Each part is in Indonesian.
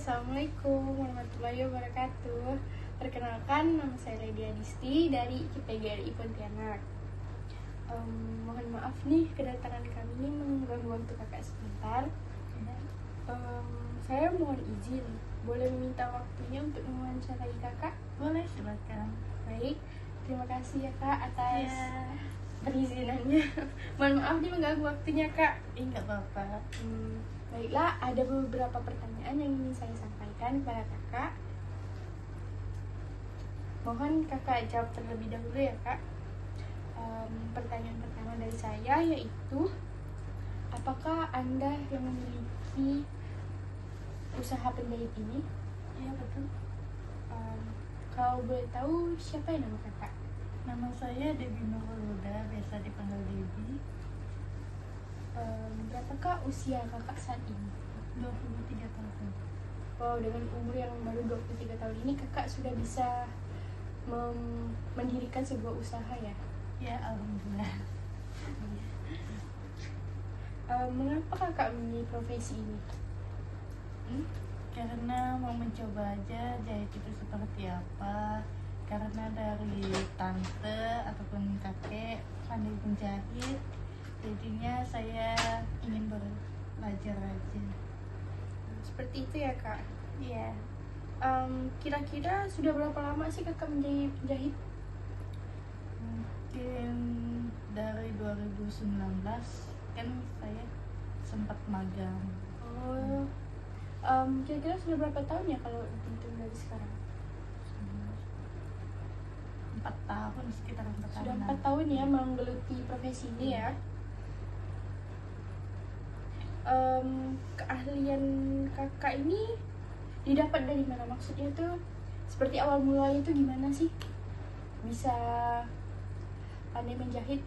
Assalamualaikum warahmatullahi wabarakatuh. Perkenalkan, nama saya Lydia Disti dari IPGRI Pontianak. Mohon maaf nih, kedatangan kami ini mengganggu waktu kakak sebentar. Saya mohon izin, boleh meminta waktunya untuk mewawancarai kakak? Boleh, silakan. Baik, terima kasih ya kak atas perizinannya. Mohon maaf nih mengganggu waktunya kak. Enggak apa-apa. Baiklah, ada beberapa pertanyaan yang ingin saya sampaikan kepada kakak. Mohon kakak jawab terlebih dahulu ya kak. Pertanyaan pertama dari saya yaitu, apakah Anda yang memiliki usaha penjahit ini? Iya, betul. Kalau boleh tahu, siapa yang nama kakak? Nama saya Debbie Nuruluda, biasa dipanggil Debbie. Berapakah usia kakak saat ini? 23 tahun. Wow, dengan umur yang baru 23 tahun ini kakak sudah bisa mendirikan sebuah usaha ya? Ya, alhamdulillah. Mengapa kakak memilih profesi ini? Karena mau mencoba aja jahit itu seperti apa. Karena dari tante ataupun kakek pandai menjahit, jadinya saya ingin belajar aja. Seperti itu ya kak? Iya. Kira-kira sudah berapa lama sih kakak menjadi penjahit? Mungkin dari 2019 kan saya sempat magang. Oh, kira-kira sudah berapa tahun ya kalau dihitung dari sekarang? 4 tahun, sekitar 4 tahun. Sudah 4 tahun ya menggeluti profesi ini ya. Keahlian kakak ini didapat dari mana? Maksudnya tuh seperti awal mulanya itu gimana sih bisa pandai menjahit?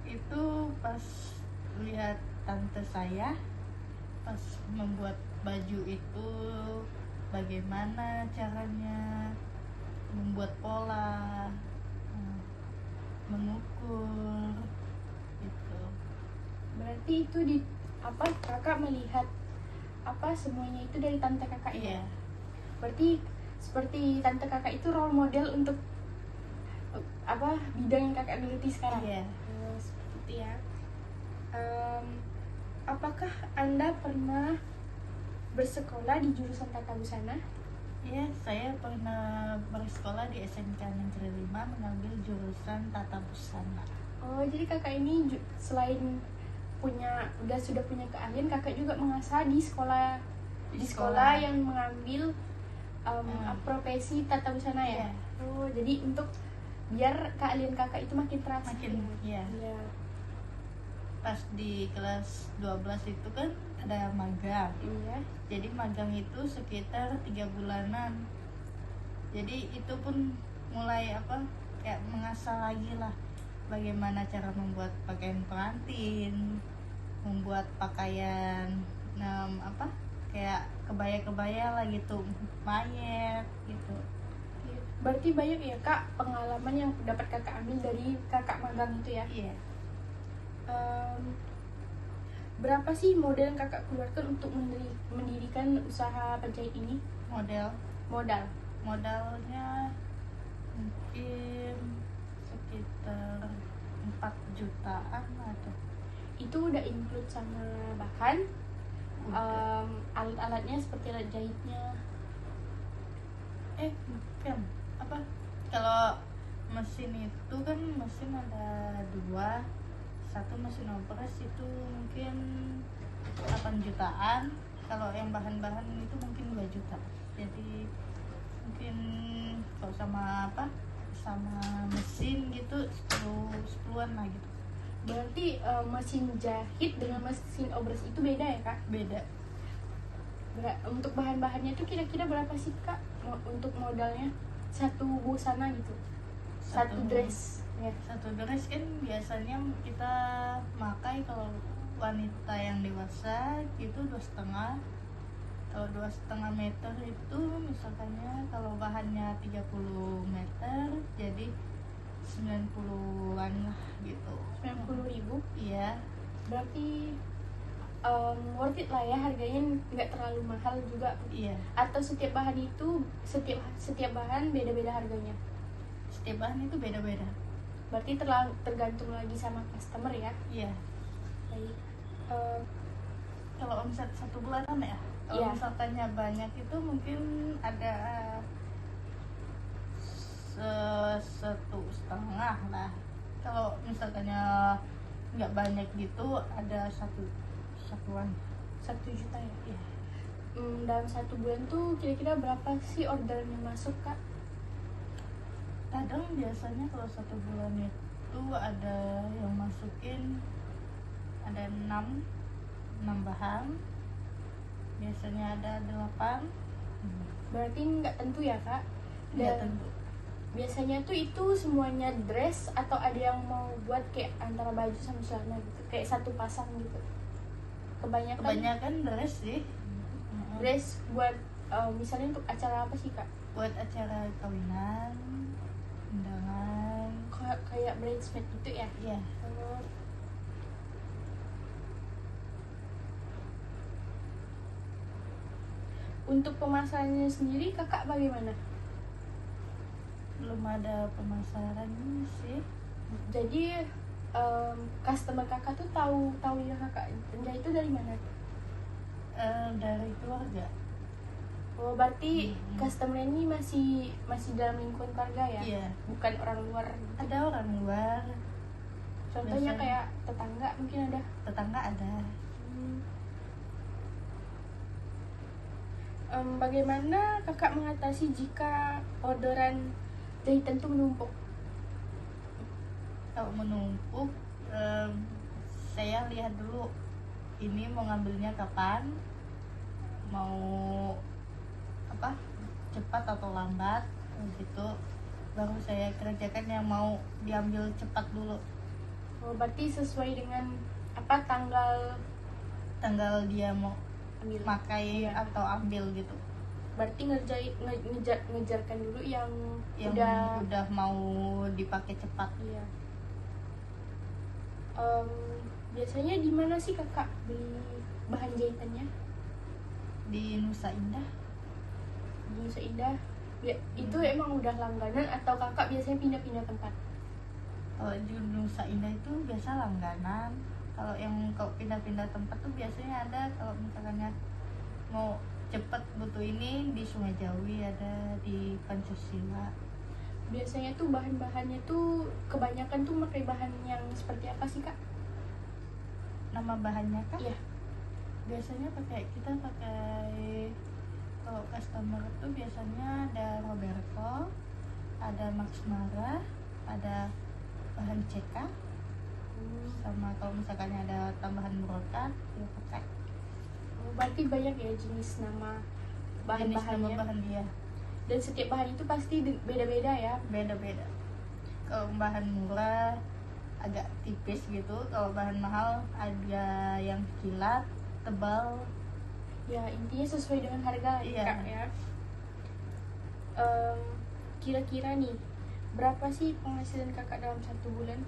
Itu pas lihat tante saya pas membuat baju itu, bagaimana caranya membuat pola, mengukur gitu. Berarti itu kakak melihat semuanya itu dari tante kakak ya? Iya. Berarti seperti tante kakak itu role model untuk bidang yang kakak geluti sekarang? Iya. Seperti itu ya. Apakah Anda pernah bersekolah di jurusan tata busana? Ya, saya pernah bersekolah di SMK Negeri 5 mengambil jurusan tata busana. Oh, jadi kakak ini selain sudah punya keahlian, kakak juga mengasah di sekolah yang mengambil profesi tata busana ya? Iya. Oh, jadi untuk biar keahlian kakak itu makin terasa. Iya. Pas di kelas 12 itu kan ada magang. Iya. Jadi magang itu sekitar 3 bulanan. Jadi itu pun mulai kayak mengasah lagi lah bagaimana cara membuat pakaian pengantin, membuat pakaian kayak kebaya-kebaya lah gitu, mayat gitu. Berarti banyak ya kak pengalaman yang dapat kakak ambil dari kakak magang itu ya? Iya. Berapa sih modal yang kakak keluarkan untuk mendirikan usaha penjahit ini? Modalnya mungkin sekitar 4 jutaan atau. Itu udah include sama bahan, alat-alatnya seperti alat jahitnya? Bukan. Kalau mesin itu kan mesin ada 2. Satu mesin obras itu mungkin 8 jutaan. Kalau yang bahan-bahan itu mungkin 2 juta. Jadi mungkin kalau sama mesin gitu 10-an lah gitu. Berarti mesin jahit dengan mesin obras itu beda ya kak? Beda. Untuk bahan-bahannya itu kira-kira berapa sih kak untuk modalnya satu busana gitu? Satu dress ya? Satu dress kan biasanya kita pakai kalau wanita yang dewasa itu 2,5. Kalau 2,5 meter itu misalkannya kalau bahannya 30 meter jadi 90-an lah gitu. 90.000? Iya. Berarti worth it lah ya, harganya nggak terlalu terlalu mahal juga? Iya, Atau setiap bahan itu setiap bahan beda-beda harganya? setiap bahan itu beda-beda. Berarti tergantung lagi sama customer ya. Iya. Baik. Eh, Kalau omset 1 bulanan ya, kalau Iya. misalkannya banyak itu mungkin ada 1,5 lah. Kalau misalkannya nggak banyak gitu ada satuan. 1 juta ya. Iya. Dalam 1 bulan tuh kira-kira berapa sih orderan yang masuk kak? Kadang biasanya kalau 1 bulan itu ada yang masukin ada 6 bahan, biasanya ada 8. Berarti nggak tentu ya kak? Nggak Dan tentu. biasanya tuh itu semuanya dress atau ada yang mau buat kayak antara baju sama celana gitu, kayak satu pasang gitu? Kebanyakan dress sih. Dress buat misalnya untuk acara apa sih kak? Buat acara kawinan, undangan. Kayak bridesmaid gitu ya? Iya. Oh. Untuk pemasarannya sendiri kakak bagaimana? Belum ada pemasaran sih. Jadi customer kakak tuh tahu ya kakak penjahit itu dari mana? Dari keluarga. Oh berarti customer ini masih dalam lingkungan keluarga ya? Iya. Bukan orang luar. Ada orang luar, Contohnya biasanya. kayak tetangga mungkin ada. tetangga ada. Bagaimana kakak mengatasi jika orderan jahitan tuh menumpuk? Kalau menumpuk, saya lihat dulu ini mau ngambilnya kapan, mau apa, cepat atau lambat gitu, baru saya kerjakan yang mau diambil cepat dulu. Oh, berarti sesuai dengan apa tanggal Dia mau ambil. pakai Iya. atau ambil gitu, Berarti ngejarkan dulu yang yang udah mau dipakai cepat. Iya. Biasanya di mana sih kakak beli bahan jahitannya? Di Nusa Indah. Di Nusa Indah. Itu emang udah langganan atau kakak biasanya pindah-pindah tempat? Kalau di Nusa Indah itu biasa langganan. Kalau pindah-pindah tempat tuh biasanya ada, kalau misalkannya mau cepet butuh ini di Sungai Jawi, ada di Pancasila. Biasanya tuh bahan-bahannya tuh kebanyakan tuh pakai bahan yang seperti apa sih kak? Nama bahannya kan? Iya. Biasanya kita pakai kalau customer tuh biasanya ada Roberto, ada Max Mara, ada bahan CK, sama kalau misalkan ada tambahan brokat ya pakai. Oh, berarti banyak ya jenis nama bahan-bahannya. Bahan dia Dan setiap bahan itu pasti beda-beda ya? beda-beda. Kalau bahan murah agak tipis gitu, kalau bahan mahal ada yang kilat, tebal. Ya intinya sesuai dengan harga Iya. kak ya. Kira-kira nih berapa sih penghasilan kakak dalam 1 bulan?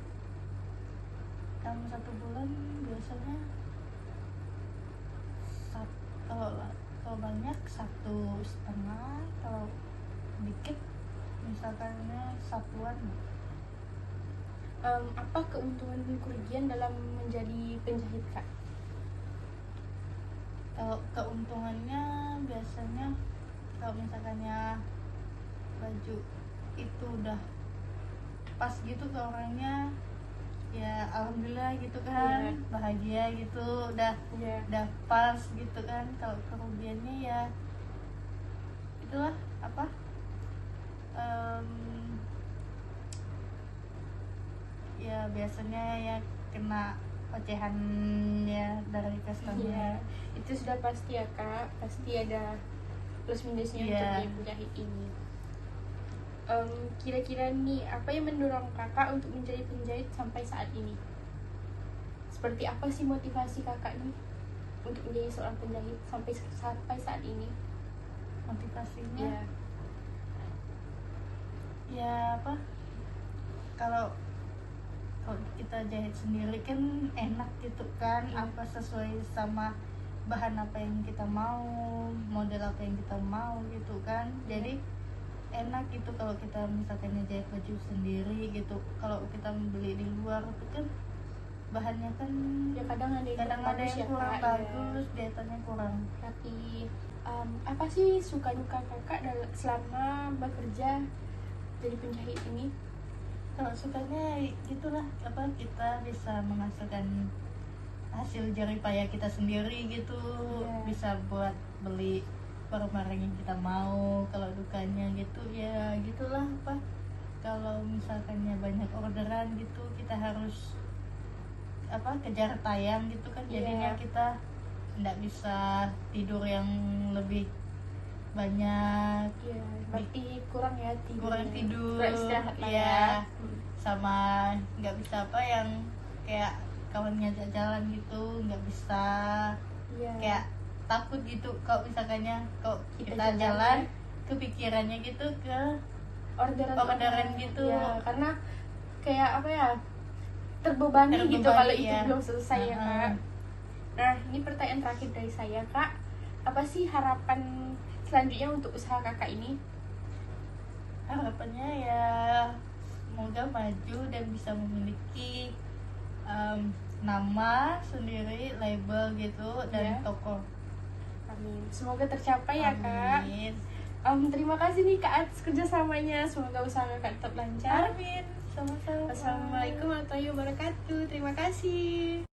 Dalam 1 bulan biasanya kalau banyak 1,5, kalau dikit misalkannya satuan. Apa keuntungan dan kerugian dalam menjadi penjahit kak? Kalau keuntungannya biasanya kalau misalkannya baju itu udah pas gitu ke orangnya, ya alhamdulillah gitu kan. Iya. Bahagia gitu, udah pas gitu kan. Kalau kerugiannya ya itulah apa, ya biasanya ya kena ocehan ya dari customer. Iya, itu sudah pasti ya kak, pasti ada plus minusnya Iya. untuk yang penjahit ini. Kira-kira nih apa yang mendorong kakak untuk menjadi penjahit sampai saat ini? Seperti apa sih motivasi kakak nih untuk menjadi seorang penjahit sampai saat ini? Motivasinya Iya. ya apa, kalau kita jahit sendiri kan enak gitu kan. Iya. Apa sesuai sama bahan apa yang kita mau model apa yang kita mau gitu kan. Jadi enak gitu kalau kita misalkan jahit baju sendiri gitu. Kalau kita membeli di luar itu kan bahannya kan Ya kadang ada yang bagus ya, kurang Kak, bagus, jahitannya kurang. Tapi apa sih suka duka kakak selama bekerja jadi penjahit ini? Kalau sukanya gitulah, apa, kita bisa menghasilkan hasil jerih payah kita sendiri gitu. Iya. Bisa buat beli barang-barang yang kita mau. Kalau dukanya gitu ya gitulah, apa, kalau misalkannya banyak orderan gitu kita harus apa kejar tayang gitu kan. Jadinya Iya. kita nggak bisa tidur yang lebih banyak, Iya, berarti kurang ya kurang tidur, kurang istirahat lah iya. ya. Sama nggak bisa apa yang kayak kawan ngajak jalan gitu, nggak bisa, Iya. kayak takut gitu kalau misalkannya kalau Kita kita jalan jalan ya. kepikirannya gitu ke orderan gitu. ya, karena kayak apa ya, terbebani gitu Terbebani, kalau itu ya. belum selesai ya Kak. Nah ini pertanyaan terakhir dari saya Kak, apa sih harapan selanjutnya untuk usaha kakak ini? Harapannya ya semoga maju dan bisa memiliki nama sendiri, label gitu, dan Ya. toko. Amin, semoga tercapai ya Kak. Amin. Terima kasih nih Kak atas kerjasamanya, semoga usaha kakak tetap lancar. Amin. Sama-sama. Wassalamualaikum warahmatullahi wabarakatuh. Terima kasih.